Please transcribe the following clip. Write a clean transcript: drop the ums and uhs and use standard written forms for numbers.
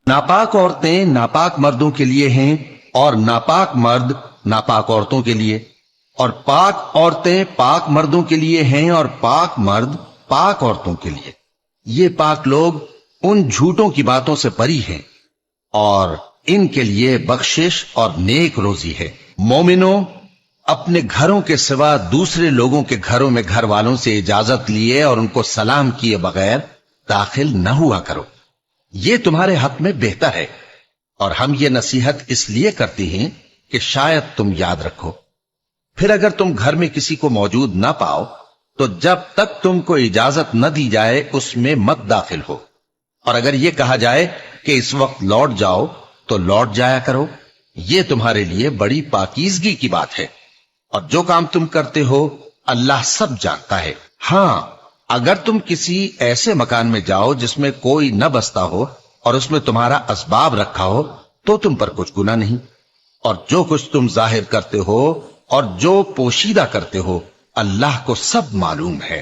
ناپاک عورتیں ناپاک مردوں کے لیے ہیں اور ناپاک مرد ناپاک عورتوں کے لیے، اور پاک عورتیں پاک مردوں کے لیے ہیں اور پاک مرد پاک عورتوں کے لیے۔ یہ پاک لوگ ان جھوٹوں کی باتوں سے بری ہیں اور ان کے لیے بخشش اور نیک روزی ہے۔ مومنوں، اپنے گھروں کے سوا دوسرے لوگوں کے گھروں میں گھر والوں سے اجازت لیے اور ان کو سلام کیے بغیر داخل نہ ہوا کرو، یہ تمہارے حق میں بہتر ہے، اور ہم یہ نصیحت اس لیے کرتے ہیں کہ شاید تم یاد رکھو۔ پھر اگر تم گھر میں کسی کو موجود نہ پاؤ تو جب تک تم کو اجازت نہ دی جائے اس میں مت داخل ہو، اور اگر یہ کہا جائے کہ اس وقت لوٹ جاؤ تو لوٹ جایا کرو، یہ تمہارے لیے بڑی پاکیزگی کی بات ہے، اور جو کام تم کرتے ہو اللہ سب جانتا ہے۔ ہاں، اگر تم کسی ایسے مکان میں جاؤ جس میں کوئی نہ بستا ہو اور اس میں تمہارا اسباب رکھا ہو تو تم پر کچھ گناہ نہیں، اور جو کچھ تم ظاہر کرتے ہو اور جو پوشیدہ کرتے ہو اللہ کو سب معلوم ہے۔